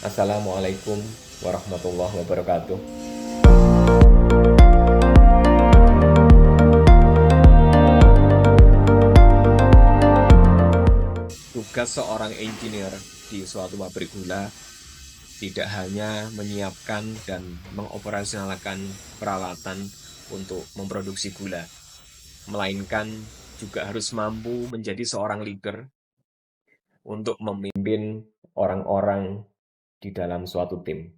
Assalamualaikum warahmatullahi wabarakatuh. Tugas seorang engineer di suatu pabrik gula tidak hanya menyiapkan dan mengoperasionalkan peralatan untuk memproduksi gula, melainkan juga harus mampu menjadi seorang leader untuk memimpin orang-orang di dalam suatu tim.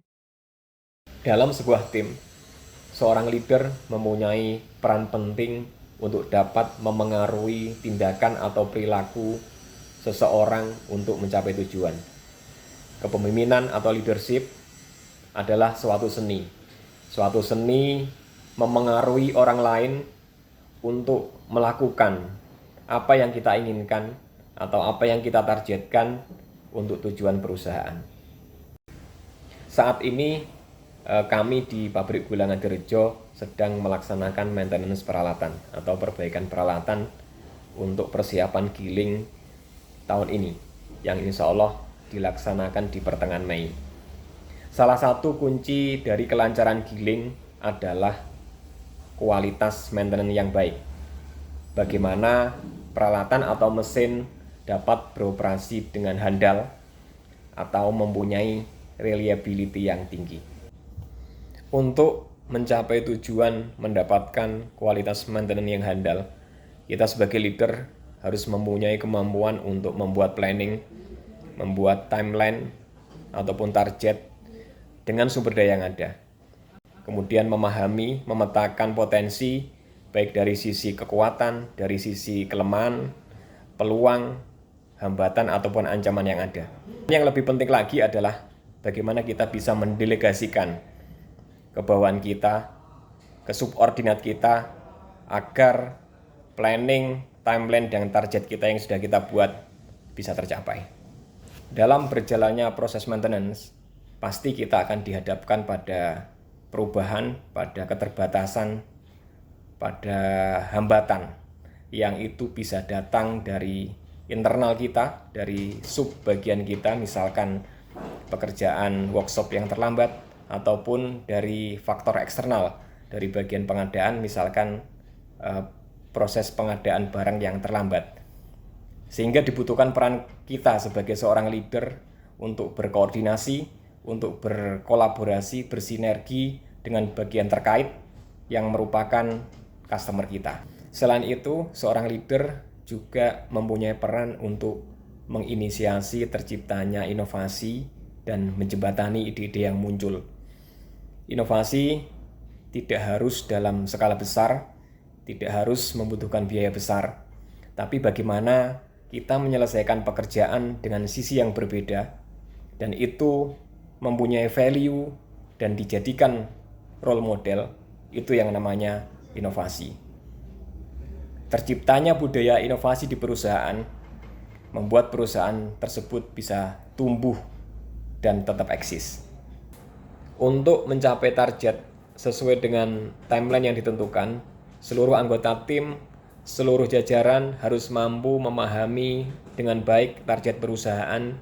Dalam sebuah tim, seorang leader mempunyai peran penting untuk dapat memengaruhi tindakan atau perilaku seseorang untuk mencapai tujuan. Kepemimpinan atau leadership adalah suatu seni. Suatu seni memengaruhi orang lain untuk melakukan apa yang kita inginkan atau apa yang kita targetkan untuk tujuan perusahaan. Saat ini kami di pabrik gula Ngadirejo sedang melaksanakan maintenance peralatan atau perbaikan peralatan untuk persiapan giling tahun ini yang insya Allah dilaksanakan di pertengahan Mei. Salah satu kunci dari kelancaran giling adalah kualitas maintenance yang baik. Bagaimana peralatan atau mesin dapat beroperasi dengan handal atau mempunyai reliability yang tinggi. Untuk mencapai tujuan mendapatkan kualitas maintenance yang handal, kita sebagai leader harus mempunyai kemampuan untuk membuat planning, membuat timeline ataupun target dengan sumber daya yang ada. Kemudian memahami, memetakan potensi baik dari sisi kekuatan, dari sisi kelemahan, peluang, hambatan ataupun ancaman yang ada. Yang lebih penting lagi adalah bagaimana kita bisa mendelegasikan kebawaan kita, ke subordinat kita agar planning, timeline dan target kita yang sudah kita buat bisa tercapai. Dalam berjalannya proses maintenance, pasti kita akan dihadapkan pada perubahan, pada keterbatasan, pada hambatan yang itu bisa datang dari internal kita, dari subbagian kita, misalkan pekerjaan workshop yang terlambat, ataupun dari faktor eksternal, dari bagian pengadaan, misalkan proses pengadaan barang yang terlambat. Sehingga dibutuhkan peran kita sebagai seorang leader untuk berkoordinasi, untuk berkolaborasi, bersinergi dengan bagian terkait yang merupakan customer kita. Selain itu, seorang leader juga mempunyai peran untuk menginisiasi terciptanya inovasi dan menjembatani ide-ide yang muncul. Inovasi tidak harus dalam skala besar, tidak harus membutuhkan biaya besar, tapi bagaimana kita menyelesaikan pekerjaan dengan sisi yang berbeda, dan itu mempunyai value dan dijadikan role model, itu yang namanya inovasi. Terciptanya budaya inovasi di perusahaan membuat perusahaan tersebut bisa tumbuh dan tetap eksis. Untuk mencapai target sesuai dengan timeline yang ditentukan, seluruh anggota tim, seluruh jajaran harus mampu memahami dengan baik target perusahaan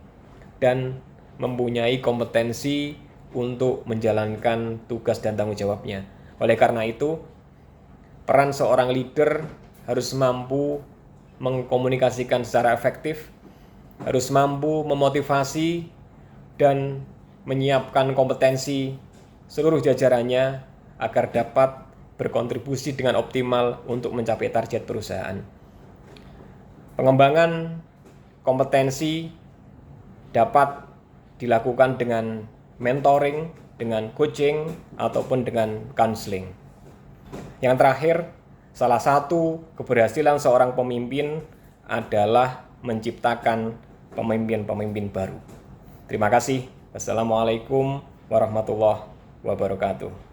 dan mempunyai kompetensi untuk menjalankan tugas dan tanggung jawabnya. Oleh karena itu, peran seorang leader harus mampu mengkomunikasikan secara efektif, harus mampu memotivasi dan menyiapkan kompetensi seluruh jajarannya agar dapat berkontribusi dengan optimal untuk mencapai target perusahaan. Pengembangan kompetensi dapat dilakukan dengan mentoring, dengan coaching, ataupun dengan counseling. Yang terakhir, salah satu keberhasilan seorang pemimpin adalah menciptakan pemimpin-pemimpin baru. Terima kasih. Wassalamualaikum warahmatullahi wabarakatuh.